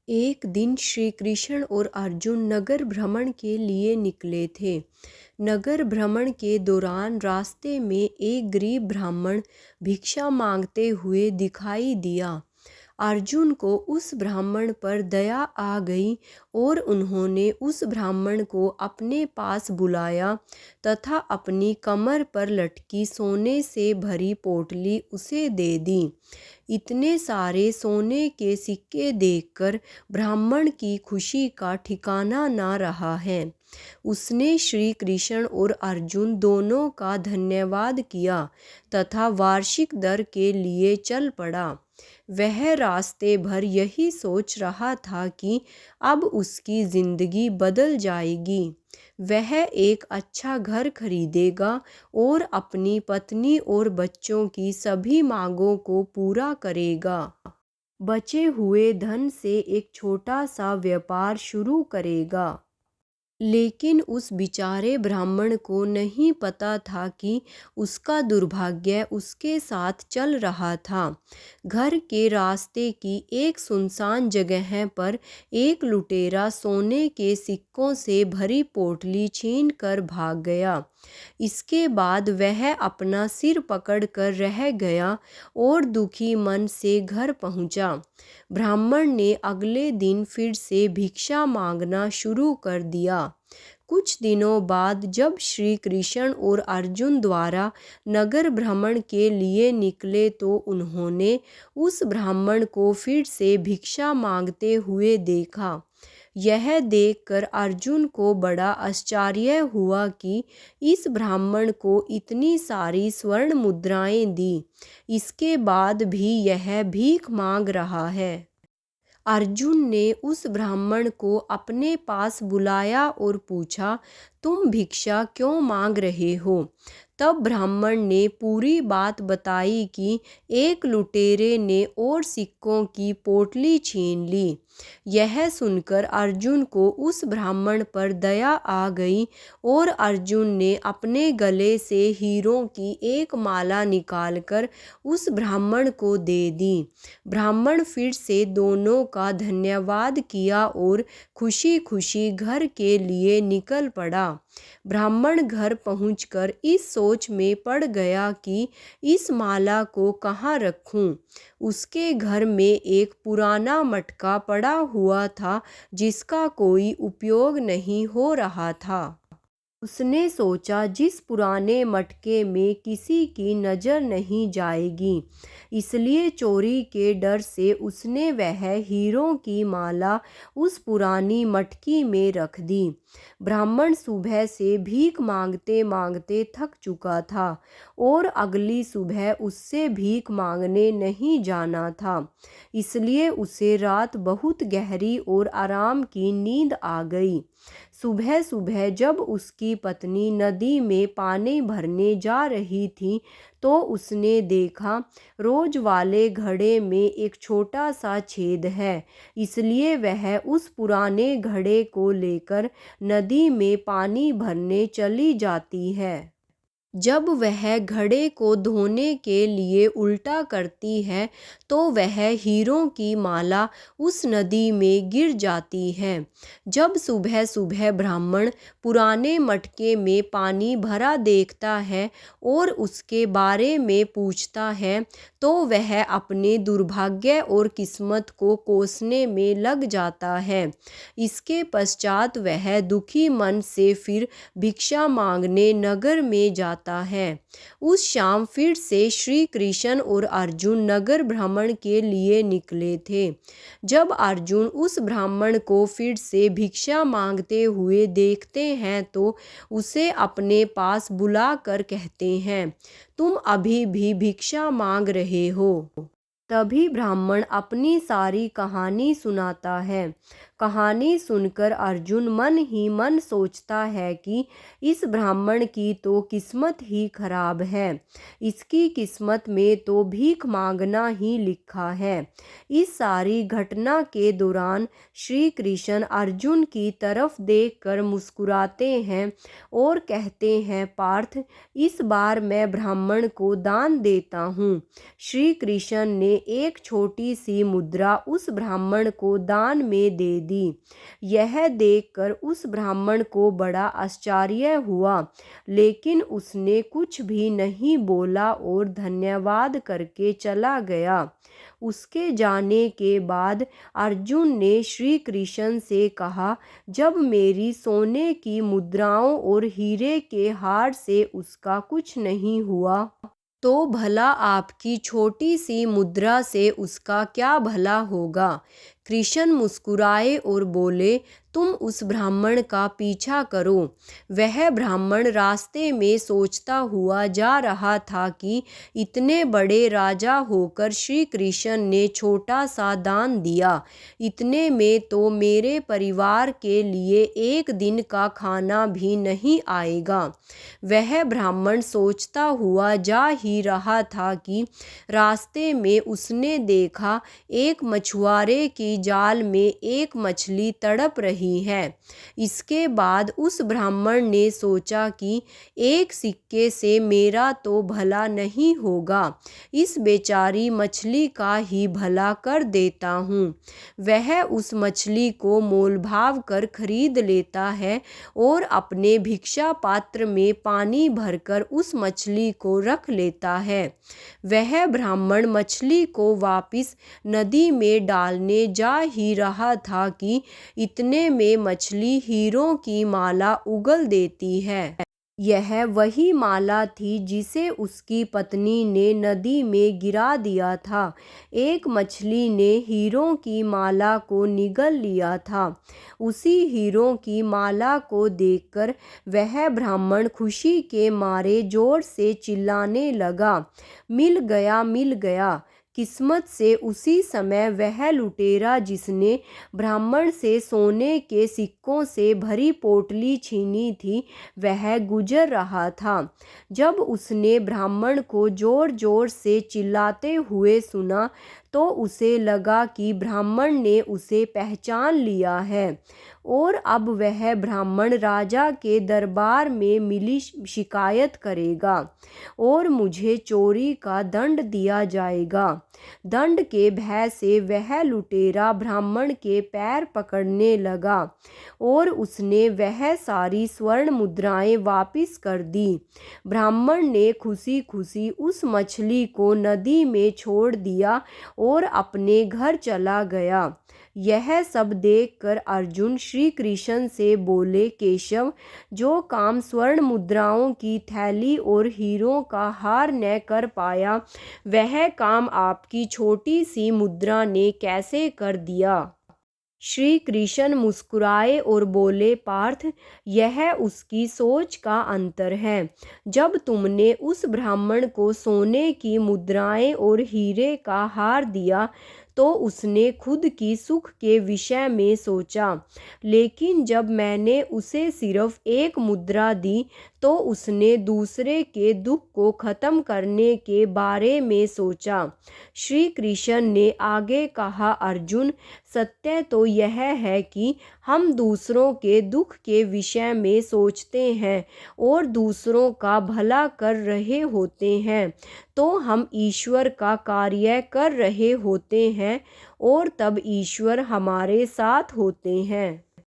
एक दिन श्री कृष्ण और अर्जुन नगर भ्रमण के लिए निकले थे। नगर भ्रमण के दौरान रास्ते में एक गरीब ब्राह्मण भिक्षा मांगते हुए दिखाई दिया। अर्जुन को उस ब्राह्मण पर दया आ गई और उन्होंने उस ब्राह्मण को अपने पास बुलाया तथा अपनी कमर पर लटकी सोने से भरी पोटली उसे दे दी। इतने सारे सोने के सिक्के देखकर ब्राह्मण की खुशी का ठिकाना ना रहा है। उसने श्री कृष्ण और अर्जुन दोनों का धन्यवाद किया तथा वार्षिक दर के लिए चल पड़ा। वह रास्ते भर यही सोच रहा था कि अब उसकी जिंदगी बदल जाएगी। वह एक अच्छा घर खरीदेगा और अपनी पत्नी और बच्चों की सभी मांगों को पूरा करेगा। बचे हुए धन से एक छोटा सा व्यापार शुरू करेगा। लेकिन उस बेचारे ब्राह्मण को नहीं पता था कि उसका दुर्भाग्य उसके साथ चल रहा था। घर के रास्ते की एक सुनसान जगह पर एक लुटेरा सोने के सिक्कों से भरी पोटली छीन कर भाग गया। इसके बाद वह अपना सिर पकड़कर रह गया और दुखी मन से घर पहुंचा। ब्राह्मण ने अगले दिन फिर से भिक्षा मांगना शुरू कर दिया। कुछ दिनों बाद जब श्री कृष्ण और अर्जुन द्वारा नगर भ्रमण के लिए निकले तो उन्होंने उस ब्राह्मण को फिर से भिक्षा मांगते हुए देखा। यह देखकर अर्जुन को बड़ा आश्चर्य हुआ कि इस ब्राह्मण को इतनी सारी स्वर्ण मुद्राएं दी, इसके बाद भी यह भीख मांग रहा है। अर्जुन ने उस ब्राह्मण को अपने पास बुलाया और पूछा, तुम भिक्षा क्यों मांग रहे हो? तब ब्राह्मण ने पूरी बात बताई कि एक लुटेरे ने और सिक्कों की पोटली छीन ली। यह सुनकर अर्जुन को उस ब्राह्मण पर दया आ गई और अर्जुन ने अपने गले से हीरों की एक माला निकालकर उस ब्राह्मण को दे दी। ब्राह्मण फिर से दोनों का धन्यवाद किया और खुशी खुशी घर के लिए निकल पड़ा। ब्राह्मण घर पहुंचकर इस सोच में पड़ गया कि इस माला को कहाँ रखूं। उसके घर में एक पुराना मटका पड़ा हुआ था जिसका कोई उपयोग नहीं हो रहा था। उसने सोचा जिस पुराने मटके में किसी की नज़र नहीं जाएगी, इसलिए चोरी के डर से उसने वह हीरों की माला उस पुरानी मटकी में रख दी। ब्राह्मण सुबह से भीख मांगते मांगते थक चुका था और अगली सुबह उससे भीख मांगने नहीं जाना था, इसलिए उसे रात बहुत गहरी और आराम की नींद आ गई। सुबह सुबह जब उसकी पत्नी नदी में पानी भरने जा रही थी तो उसने देखा रोज वाले घड़े में एक छोटा सा छेद है, इसलिए वह उस पुराने घड़े को लेकर नदी में पानी भरने चली जाती है। जब वह घड़े को धोने के लिए उल्टा करती है तो वह हीरों की माला उस नदी में गिर जाती है। जब सुबह सुबह ब्राह्मण पुराने मटके में पानी भरा देखता है और उसके बारे में पूछता है तो वह अपने दुर्भाग्य और किस्मत को कोसने में लग जाता है। इसके पश्चात वह दुखी मन से फिर भिक्षा मांगने नगर में जाता है। उस शाम फिर से श्री कृष्ण और अर्जुन नगर भ्रमण के लिए निकले थे। जब अर्जुन उस ब्राह्मण को फिर से भिक्षा मांगते हुए देखते हैं तो उसे अपने पास बुलाकर कहते हैं, तुम अभी भी भिक्षा मांग रहे हो? तभी ब्राह्मण अपनी सारी कहानी सुनाता है। कहानी सुनकर अर्जुन मन ही मन सोचता है कि इस ब्राह्मण की तो किस्मत ही खराब है, इसकी किस्मत में तो भीख मांगना ही लिखा है। इस सारी घटना के दौरान श्री कृष्ण अर्जुन की तरफ देखकर मुस्कुराते हैं और कहते हैं, पार्थ, इस बार मैं ब्राह्मण को दान देता हूँ। श्री कृष्ण ने एक छोटी सी मुद्रा उस ब्राह्मण को दान में दे दी। यह देखकर उस ब्राह्मण को बड़ा आश्चर्य हुआ, लेकिन उसने कुछ भी नहीं बोला और धन्यवाद करके चला गया। उसके जाने के बाद अर्जुन ने श्री कृष्ण से कहा, जब मेरी सोने की मुद्राओं और हीरे के हार से उसका कुछ नहीं हुआ, तो भला आपकी छोटी सी मुद्रा से उसका क्या भला होगा। कृष्ण मुस्कुराए और बोले, तुम उस ब्राह्मण का पीछा करो। वह ब्राह्मण रास्ते में सोचता हुआ जा रहा था कि इतने बड़े राजा होकर श्री कृष्ण ने छोटा सा दान दिया, इतने में तो मेरे परिवार के लिए एक दिन का खाना भी नहीं आएगा। वह ब्राह्मण सोचता हुआ जा ही रहा था कि रास्ते में उसने देखा एक मछुआरे की जाल में एक मछली तड़प रही है। इसके बाद उस ब्राह्मण ने सोचा कि एक सिक्के से मेरा तो भला नहीं होगा, इस बेचारी मछली का ही भला कर देता हूँ। वह उस मछली को मोल भाव कर खरीद लेता है और अपने भिक्षा पात्र में पानी भरकर उस मछली को रख लेता है। वह ब्राह्मण मछली को वापस नदी में डालने जा ही रहा था कि इतने में मछली हीरों की माला उगल देती है। यह वही माला थी जिसे उसकी पत्नी ने नदी में गिरा दिया था। एक मछली ने हीरों की माला को निगल लिया था। उसी हीरों की माला को देखकर वह ब्राह्मण खुशी के मारे जोर से चिल्लाने लगा, मिल गया, मिल गया। किस्मत से उसी समय वह लुटेरा जिसने ब्राह्मण से सोने के सिक्कों से भरी पोटली छीनी थी, वह गुजर रहा था। जब उसने ब्राह्मण को जोर जोर से चिल्लाते हुए सुना, तो उसे लगा कि ब्राह्मण ने उसे पहचान लिया है और अब वह ब्राह्मण राजा के दरबार में मिली शिकायत करेगा और मुझे चोरी का दंड दिया जाएगा। दंड के भय से वह लुटेरा ब्राह्मण के पैर पकड़ने लगा और उसने वह सारी स्वर्ण मुद्राएं वापस कर दी। ब्राह्मण ने खुशी खुशी उस मछली को नदी में छोड़ दिया और अपने घर चला गया। यह सब देखकर अर्जुन श्री कृष्ण से बोले, केशव, जो काम स्वर्ण मुद्राओं की थैली और हीरों का हार न कर पाया, वह काम आपकी छोटी सी मुद्रा ने कैसे कर दिया। श्री कृष्ण मुस्कुराए और बोले, पार्थ, यह उसकी सोच का अंतर है। जब तुमने उस ब्राह्मण को सोने की मुद्राएं और हीरे का हार दिया तो उसने खुद की सुख के विषय में सोचा, लेकिन जब मैंने उसे सिर्फ एक मुद्रा दी तो उसने दूसरे के दुख को खत्म करने के बारे में सोचा। श्री कृष्ण ने आगे कहा, अर्जुन, सत्य तो यह है कि हम दूसरों के दुख के विषय में सोचते हैं और दूसरों का भला कर रहे होते हैं, तो हम ईश्वर का कार्य कर रहे होते हैं और तब ईश्वर हमारे साथ होते हैं।